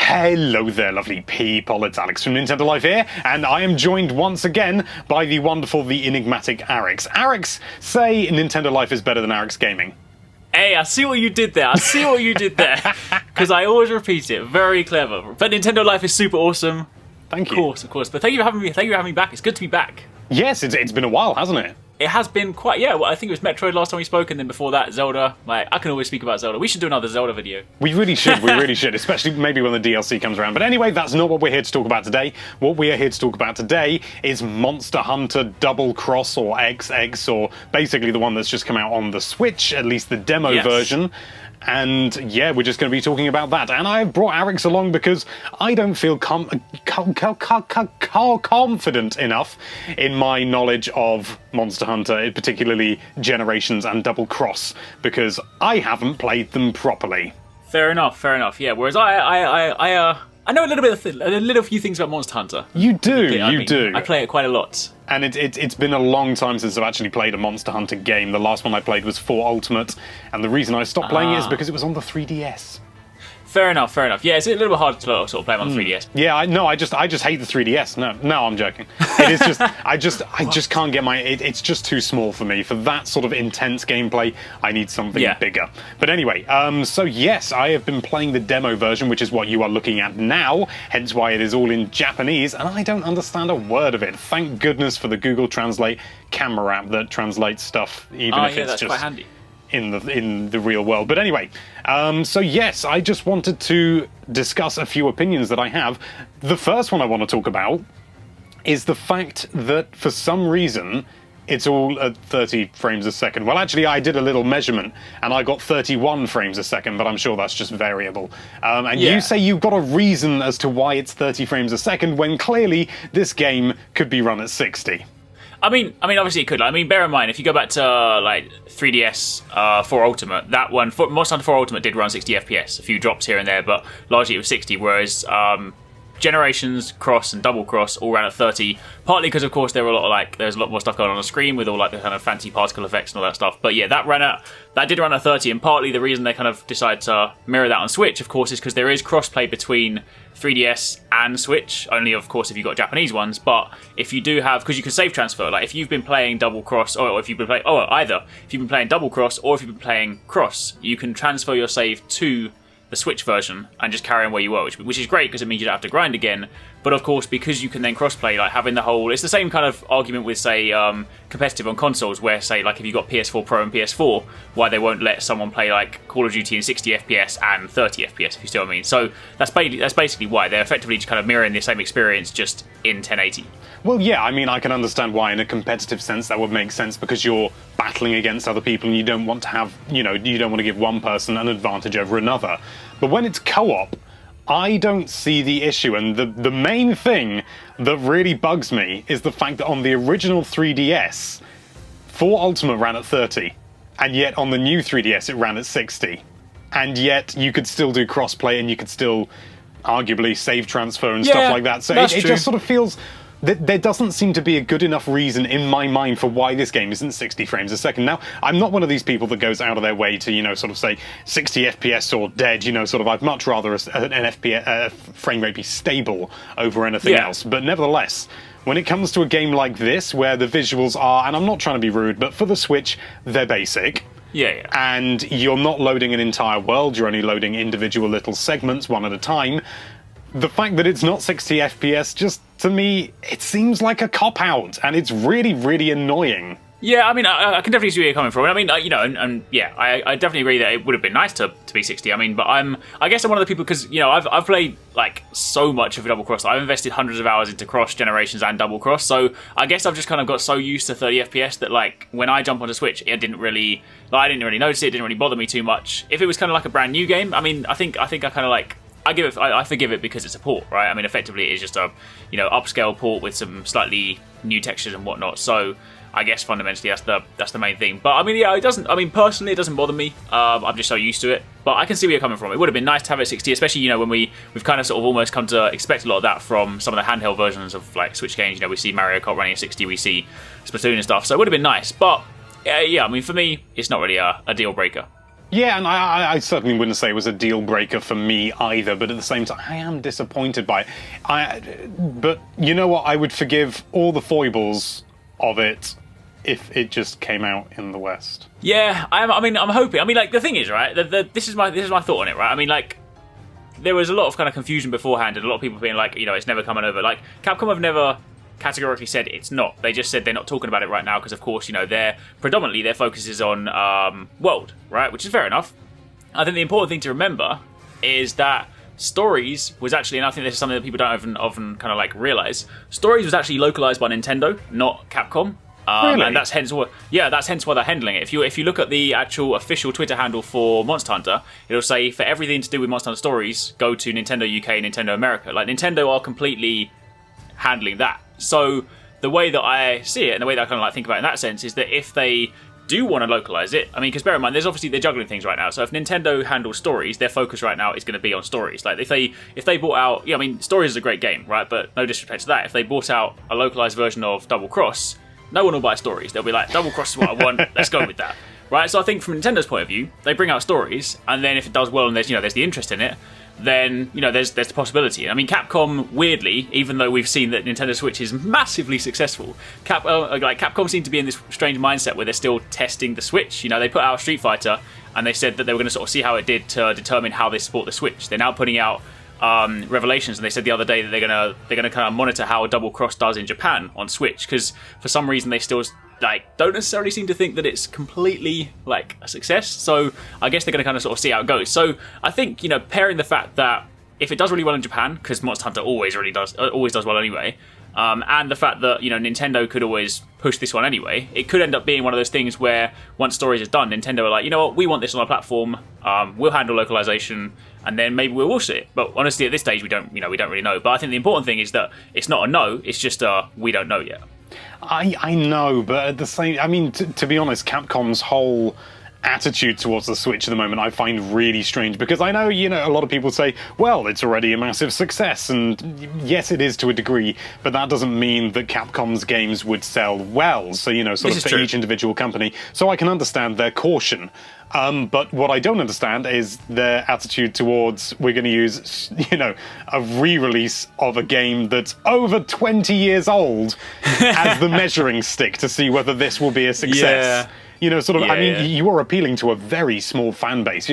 Hello there, lovely people. It's Alex from Nintendo Life here, and I am joined once again by the wonderful, the enigmatic Arix. Arix, say Nintendo Life is better than Arix Gaming. Hey, I see what you did there. Because I always repeat it. Very clever. But Nintendo Life is super awesome. Thank you. Of course. But thank you for having me. Thank you for having me back. It's good to be back. Yes, it's been a while, hasn't it? It has been quite, well, I think it was Metroid last time we spoke, and then before that, Zelda. Like, I can always speak about Zelda. We should do another Zelda video. We really should, especially maybe when the DLC comes around. But anyway, that's not what we're here to talk about today. What we are here to talk about today is Monster Hunter Double Cross, or XX, or basically the one that's just come out on the Switch, at least the demo version. And yeah, we're just going to be talking about that. And I brought Arix along because I don't feel confident enough in my knowledge of Monster Hunter, particularly Generations and Double Cross, because I haven't played them properly. Fair enough. Yeah. Whereas I know a little few things about Monster Hunter. You do. I play it quite a lot. And it's been a long time since I've actually played a Monster Hunter game. The last one I played was 4 Ultimate, and the reason I stopped playing it is because it was on the 3DS. Fair enough. Yeah, it's a little bit hard to sort of play them on the 3DS. Yeah, I just hate the 3DS. No, I'm joking. It is just I just can't get it's just too small for me. For that sort of intense gameplay, I need something bigger. But anyway, so yes, I have been playing the demo version, which is what you are looking at now, hence why it is all in Japanese, and I don't understand a word of it. Thank goodness for the Google Translate camera app that translates stuff, even if it's that's just quite handy in the real world. But anyway, so yes, I just wanted to discuss a few opinions that I have. The first one I want to talk about is the fact that for some reason it's all at 30 frames a second. Well, actually, I did a little measurement and I got 31 frames a second, but I'm sure that's just variable. And you say you've got a reason as to why it's 30 frames a second when clearly this game could be run at 60. I mean, obviously it could. I mean, bear in mind, if you go back to, 3DS 4 Ultimate, that one, Monster Hunter 4 Ultimate did run 60 FPS, a few drops here and there, but largely it was 60, whereas Generations, Cross, and Double Cross all ran at 30, partly because, of course, there's a lot more stuff going on the screen with all, the kind of fancy particle effects and all that stuff, but yeah, that did run at 30, and partly the reason they kind of decided to mirror that on Switch, of course, is because there is crossplay between 3DS and Switch, only of course if you've got Japanese ones, but if you do have, because you can save transfer, if you've been playing Double Cross, or if you've been playing, if you've been playing Double Cross, or if you've been playing Cross, you can transfer your save to the Switch version and just carry on where you were, which is great because it means you don't have to grind again. But of course, because you can then crossplay, having the whole, it's the same kind of argument with, say, competitive on consoles, where, say, if you've got PS4 Pro and PS4, why they won't let someone play Call of Duty in 60 FPS and 30 FPS, if you see what I mean. So that's basically why they're effectively just kind of mirroring the same experience, just in 1080. Well, yeah, I mean, I can understand why in a competitive sense that would make sense, because you're battling against other people and you don't want to have, you don't want to give one person an advantage over another. But when it's co-op, I don't see the issue, and the main thing that really bugs me is the fact that on the original 3DS, 4 Ultimate ran at 30, and yet on the new 3DS it ran at 60. And yet you could still do crossplay and you could still arguably save transfer and stuff like that. So it just sort of feels that there doesn't seem to be a good enough reason in my mind for why this game isn't 60 frames a second. Now, I'm not one of these people that goes out of their way to, sort of say 60 FPS or dead, I'd much rather an FPS frame rate be stable over anything else. But nevertheless, when it comes to a game like this, where the visuals are, and I'm not trying to be rude, but for the Switch, they're basic. Yeah. And you're not loading an entire world, you're only loading individual little segments one at a time. The fact that it's not 60 FPS, just, to me, it seems like a cop-out, and it's really, really annoying. Yeah, I mean, I can definitely see where you're coming from. I mean, I definitely agree that it would have been nice to be 60. I mean, but I guess I'm one of the people, because, I've played, so much of Double Cross. I've invested hundreds of hours into Cross, Generations, and Double Cross, so I guess I've just kind of got so used to 30 FPS that, when I jump onto Switch, I didn't really notice it, didn't really bother me too much. If it was kind of like a brand new game, I mean, I think I kind of I forgive it because it's a port, right? I mean, effectively, it is just a, upscale port with some slightly new textures and whatnot. So, I guess fundamentally that's the main thing. But I mean, it doesn't. I mean, personally, it doesn't bother me. I'm just so used to it. But I can see where you're coming from. It would have been nice to have it 60, especially when we've kind of sort of almost come to expect a lot of that from some of the handheld versions of Switch games. We see Mario Kart running at 60, we see Splatoon and stuff. So it would have been nice. But yeah, I mean, for me, it's not really a deal breaker. Yeah, and I certainly wouldn't say it was a deal breaker for me either, but at the same time, I am disappointed by it. But you know what? I would forgive all the foibles of it if it just came out in the West. Yeah, I'm hoping. I mean, like, the thing is, right, this is my thought on it, right? I mean, like, there was a lot of kind of confusion beforehand, and a lot of people being like, it's never coming over. Like, Capcom have never categorically said it's not. They just said they're not talking about it right now because, of course, they're predominantly their focus is on World, right? Which is fair enough. I think the important thing to remember is that Stories was actually, and I think this is something that people don't often kind of like realize, Stories was actually localized by Nintendo, not Capcom. Really? And that's hence why they're handling it. If you look at the actual official Twitter handle for Monster Hunter, it'll say for everything to do with Monster Hunter Stories, go to Nintendo UK, Nintendo America. Like, Nintendo are completely handling that. So the way that I see it, and the way that I kind of like think about it in that sense, is that if they do want to localize it, I mean, because bear in mind, they're juggling things right now. So if Nintendo handles Stories, their focus right now is going to be on Stories. Like, if they bought out, I mean, Stories is a great game, right? But no disrespect to that, if they bought out a localized version of Double Cross, no one will buy Stories. They'll be like, Double Cross is what I want, let's go with that. Right? So I think from Nintendo's point of view, they bring out Stories, and then if it does well and there's the interest in it, then there's the possibility. I mean, Capcom, weirdly, even though we've seen that Nintendo Switch is massively successful, Capcom seem to be in this strange mindset where they're still testing the Switch. They put out Street Fighter, and they said that they were going to sort of see how it did to determine how they support the Switch. They're now putting out Revelations, and they said the other day that they're gonna kind of monitor how Double Cross does in Japan on Switch, because for some reason they still don't necessarily seem to think that it's completely like a success. So I guess they're gonna kind of sort of see how it goes. So I think pairing the fact that if it does really well in Japan, because Monster Hunter always does well anyway, and the fact that Nintendo could always push this one anyway, it could end up being one of those things where once Stories is done, Nintendo are like, you know what, we want this on our platform, we'll handle localization, and then maybe we'll watch it. But honestly, at this stage, we don't really know. But I think the important thing is that it's not a no; it's just we don't know yet. I know, but at the same, I mean, to be honest, Capcom's whole attitude towards the Switch at the moment I find really strange, because I know a lot of people say, well, it's already a massive success, and yes, it is to a degree, but that doesn't mean that Capcom's games would sell well. So sort of for each individual company. So I can understand their caution. But what I don't understand is their attitude towards, we're going to use, a re-release of a game that's over 20 years old as the measuring stick to see whether this will be a success. Yeah. I mean, you are appealing to a very small fan base.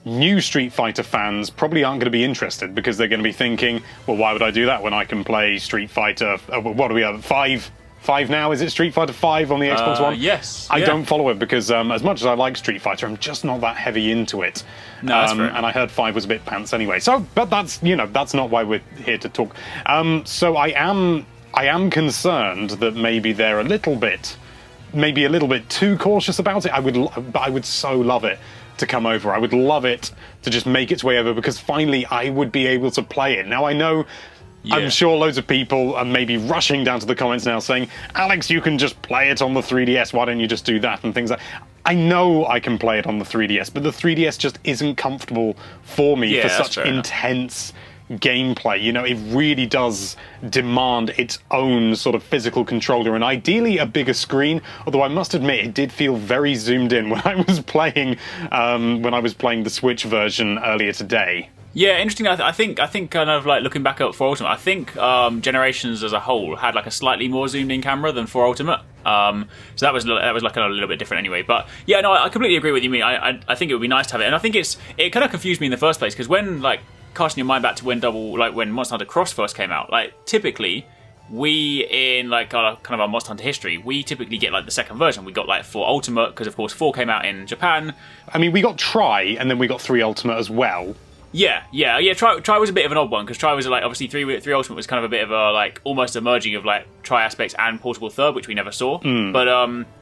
New Street Fighter fans probably aren't going to be interested, because they're going to be thinking, well, why would I do that when I can play Street Fighter, what do we have, 5 now? Is it Street Fighter 5 on the Xbox One? Yes. I don't follow it because as much as I like Street Fighter, I'm just not that heavy into it. No, that's fair. And I heard 5 was a bit pants anyway. So, but that's that's not why we're here to talk. So I am concerned that maybe they're a little bit too cautious about it. I would so love it to come over. I would love it to just make its way over, because finally I would be able to play it. Now I know. Yeah. I'm sure loads of people are maybe rushing down to the comments now saying, Alex, you can just play it on the 3DS, why don't you just do that, and things like that. I know I can play it on the 3DS, but the 3DS just isn't comfortable for me for such intense gameplay. It really does demand its own sort of physical controller, and ideally a bigger screen, although I must admit it did feel very zoomed in when I was playing the Switch version earlier today. Yeah, interesting. I think kind of like looking back at 4 Ultimate, I think Generations as a whole had like a slightly more zoomed in camera than 4 Ultimate. So that was like a little bit different anyway. But yeah, no, I completely agree with you. I think it would be nice to have it, and I think it kind of confused me in the first place, because when like casting your mind back to when Monster Hunter Cross first came out, like typically we in like kind of our Monster Hunter history, we typically get like the second version. We got like 4 Ultimate because of course 4 came out in Japan. I mean, we got Tri, and then we got 3 Ultimate as well. Yeah. Tri was a bit of an odd one, because Tri was like, obviously 3 Ultimate was kind of a bit of a like almost a merging of like Tri aspects and Portable Third, which we never saw. But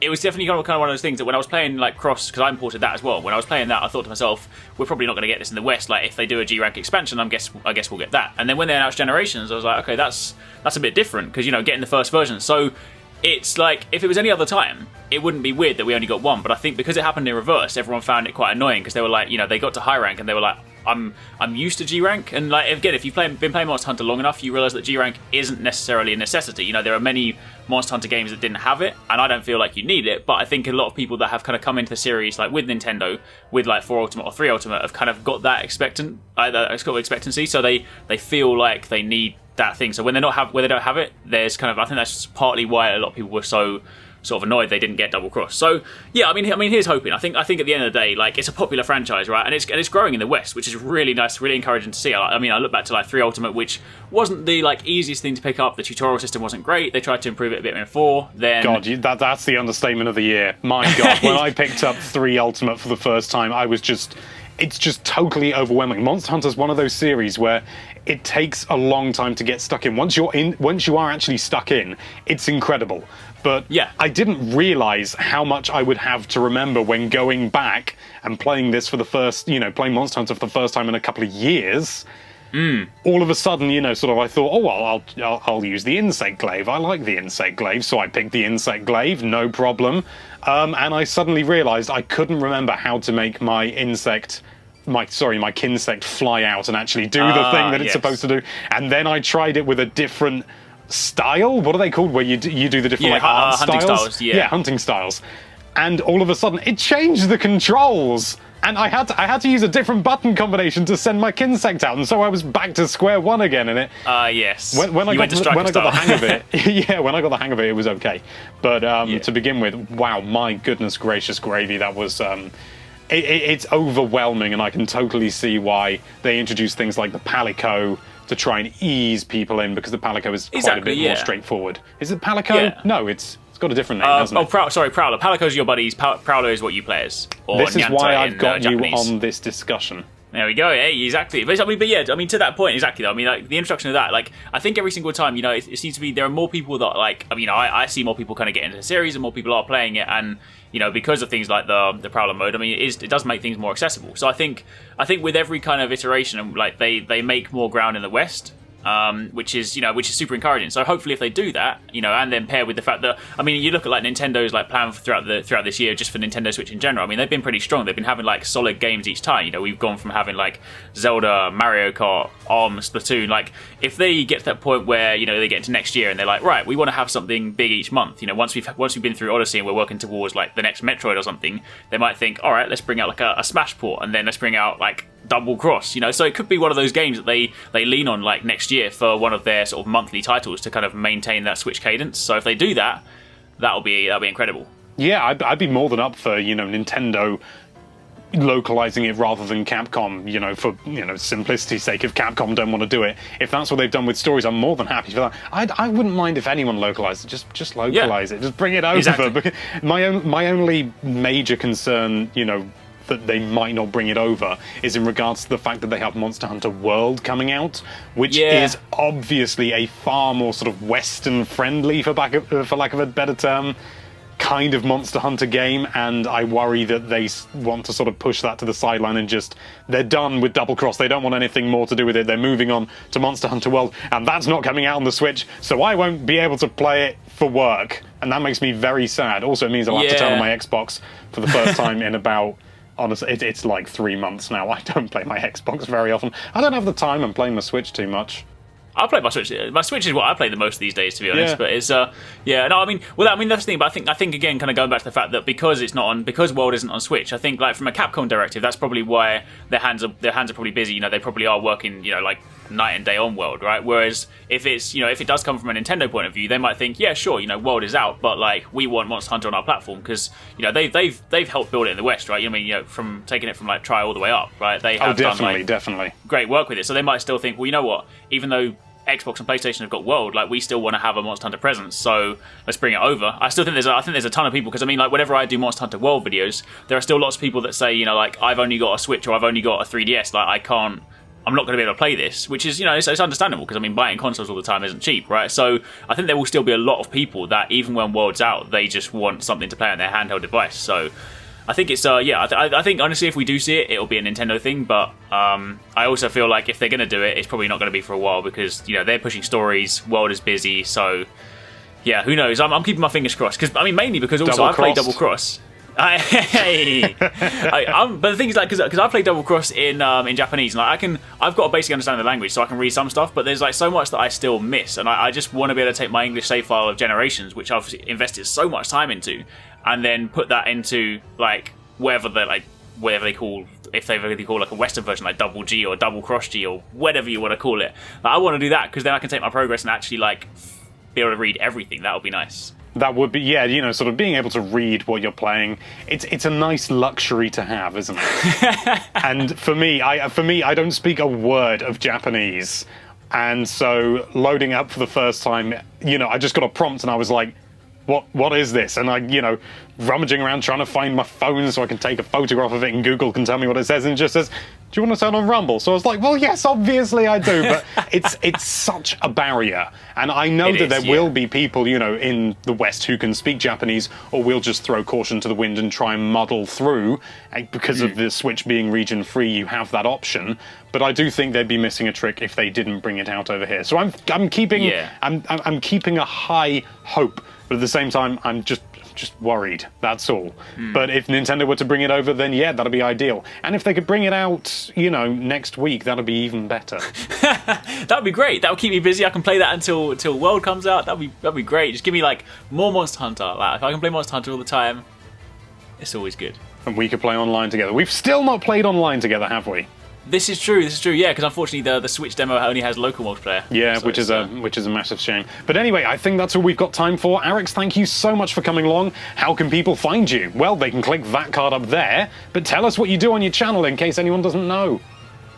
it was definitely kind of one of those things that when I was playing like Cross, because I imported that as well. When I was playing that, I thought to myself, we're probably not going to get this in the West. Like if they do a G-Rank expansion, I guess we'll get that. And then when they announced Generations, I was like, okay, that's a bit different, because getting the first version. So it's like, if it was any other time, it wouldn't be weird that we only got one. But I think because it happened in reverse, everyone found it quite annoying, because they were like, they got to high rank and they were like, I'm used to G rank, and like again, if you've been playing Monster Hunter long enough, you realise that G rank isn't necessarily a necessity. You know, there are many Monster Hunter games that didn't have it, and I don't feel like you need it. But I think a lot of people that have kind of come into the series, like with Nintendo, with like 4 Ultimate or 3 Ultimate, have kind of got that expectancy, so they feel like they need that thing. So when they don't have it, there's kind of, I think that's partly why a lot of people were so sort of annoyed they didn't get Double Cross. So yeah, I mean, here's hoping. I think at the end of the day, like, it's a popular franchise, right? And it's growing in the West, which is really nice, really encouraging to see. I mean, I look back to like 3 Ultimate, which wasn't the like easiest thing to pick up. The tutorial system wasn't great. They tried to improve it a bit in 4. Then that's the understatement of the year. My God, when I picked up 3 Ultimate for the first time, it's just totally overwhelming. Monster Hunter's one of those series where it takes a long time to get stuck in. Once you are actually stuck in, it's incredible. But yeah, I didn't realize how much I would have to remember when going back and playing this for the first, playing Monster Hunter for the first time in a couple of years. All of a sudden, sort of, I thought, oh, well, I'll use the Insect Glaive. I like the Insect Glaive, so I picked the Insect Glaive, no problem. And I suddenly realized I couldn't remember how to make my Kinsect fly out and actually do the thing that it's supposed to do. And then I tried it with a different style. What are they called? Where you do the different art hunting styles? Yeah, hunting styles. And all of a sudden, it changed the controls. And I had to use a different button combination to send my Kinsect out, and so I was back to square one again. And yes. When I got the hang of it, when I got the hang of it, it was okay. But to begin with, wow, my goodness gracious gravy, that was. It's overwhelming, and I can totally see why they introduced things like the Palico to try and ease people in, because the Palico is quite a bit more straightforward. Is it Palico? Yeah. No, it's got a different name, hasn't it? Prowler. Palico's your buddies. Prowler is what you play as. Or this is Nyanta why I've got you Japanese. on this discussion. There we go. Hey, exactly. But to that point, exactly. Though. I mean, like the introduction of that, like, I think every single time, it seems to be there are more people that like. I mean, I see more people kind of get into the series, and more people are playing it, and because of things like the Prowler mode. I mean, it does make things more accessible. So I think with every kind of iteration, like they make more ground in the West. Which is super encouraging. So hopefully, if they do that, and then pair with the fact that, I mean, you look at like Nintendo's like plan throughout this year, just for Nintendo Switch in general. I mean, they've been pretty strong. They've been having like solid games each time. We've gone from having like Zelda, Mario Kart, Splatoon. Like, if they get to that point where they get into next year and they're like, right, we want to have something big each month. Once we've been through Odyssey and we're working towards like the next Metroid or something, they might think, all right, let's bring out like a Smash port, and then let's bring out like Double Cross. So it could be one of those games that they lean on like next year for one of their sort of monthly titles to kind of maintain that Switch cadence. So if they do that, that'll be incredible. Yeah, I'd be more than up for Nintendo localizing it rather than Capcom, for simplicity's sake. If Capcom don't want to do it, if that's what they've done with stories, I'm more than happy for that. I wouldn't mind if anyone localized it. Just localize it. Just bring it over. Exactly. Because my only major concern, that they might not bring it over is in regards to the fact that they have Monster Hunter World coming out, which is obviously a far more sort of Western friendly, for lack of a better term, kind of Monster Hunter game, and I worry that they want to sort of push that to the sideline and they're done with Double Cross. They don't want anything more to do with it. They're moving on to Monster Hunter World, and that's not coming out on the Switch, so I won't be able to play it for work, and that makes me very sad. Also, it means I'll have to turn on my Xbox for the first time in about... Honestly, it's like 3 months now. I don't play my Xbox very often. I don't have the time. I'm playing my Switch too much. I play my Switch. My Switch is what I play the most these days, to be honest. Yeah. But it's that's the thing. But I think again, kind of going back to the fact that because World isn't on Switch, I think like from a Capcom directive, that's probably why their hands are probably busy. They probably are working, like night and day on World, right? Whereas if it's if it does come from a Nintendo point of view, they might think, yeah, sure, World is out, but like we want Monster Hunter on our platform because they've helped build it in the West, right? From taking it from like try all the way up, right? They have definitely great work with it. So they might still think, well, you know what? Even though Xbox and PlayStation have got World, like we still want to have a Monster Hunter presence, so let's bring it over. I still think there's a ton of people, because I mean, like whenever I do Monster Hunter World videos, there are still lots of people that say, like I've only got a Switch or I've only got a 3DS, like I'm not going to be able to play this, which is, it's understandable, because I mean, buying consoles all the time isn't cheap, right? So I think there will still be a lot of people that even when World's out, they just want something to play on their handheld device. So I think it's I think honestly, if we do see it, it'll be a Nintendo thing. But I also feel like if they're going to do it, it's probably not going to be for a while, because they're pushing stories. World is busy, so yeah, who knows? I'm keeping my fingers crossed, because I mean mainly because also I played Double Cross. But the thing is, like, because I play Double Cross in Japanese, and like, I've got a basic understanding of the language, so I can read some stuff. But there's like so much that I still miss, and I just want to be able to take my English save file of Generations, which I've invested so much time into, and then put that into like whatever they call, if they really call like a Western version, like Double G or Double Cross G or whatever you want to call it. Like, I want to do that because then I can take my progress and actually like be able to read everything. That would be nice. That would be, yeah, you know, sort of being able to read what you're playing. It's a nice luxury to have, isn't it? And for me, I don't speak a word of Japanese, and so loading up for the first time, you know, I just got a prompt and I was like, what is this? And I, you know, rummaging around trying to find my phone so I can take a photograph of it and Google can tell me what it says, and it just says, do you want to turn on Rumble? So I was like, well, yes, obviously I do, but it's such a barrier. And I know that there will be people, you know, in the West who can speak Japanese, or will just throw caution to the wind and try and muddle through. Because of the Switch being region free, you have that option. But I do think they'd be missing a trick if they didn't bring it out over here. So I'm keeping I'm keeping a high hope, but at the same time I'm just worried, that's all. But if Nintendo were to bring it over, then yeah, that'd be ideal. And if they could bring it out, you know, next week, that'd be even better. That'd be great. That would keep me busy. I can play that until World comes out. That'd be great. Just give me like more Monster Hunter. Like, if I can play Monster Hunter all the time, it's always good. And we could play online together. We've still not played online together, have we? This is true. Yeah, because unfortunately the Switch demo only has local multiplayer. Yeah, so which is a massive shame. But anyway, I think that's all we've got time for. Arix, thank you so much for coming along. How can people find you? Well, they can click that card up there. But tell us what you do on your channel in case anyone doesn't know.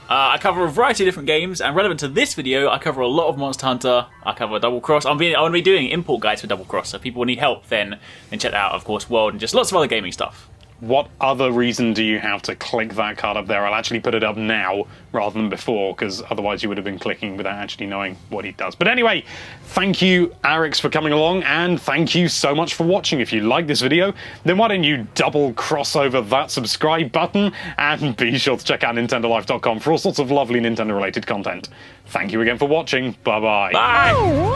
I cover a variety of different games, and relevant to this video, I cover a lot of Monster Hunter. I cover Double Cross. I'm going to be doing import guides for Double Cross, so if people need help, then check that out. Of course, World and just lots of other gaming stuff. What other reason do you have to click that card up there? I'll actually put it up now rather than before, because otherwise you would have been clicking without actually knowing what he does. But anyway, thank you, Arix, for coming along, and thank you so much for watching. If you like this video, then why don't you double cross over that subscribe button, and be sure to check out NintendoLife.com for all sorts of lovely Nintendo-related content. Thank you again for watching. Bye-bye. Bye!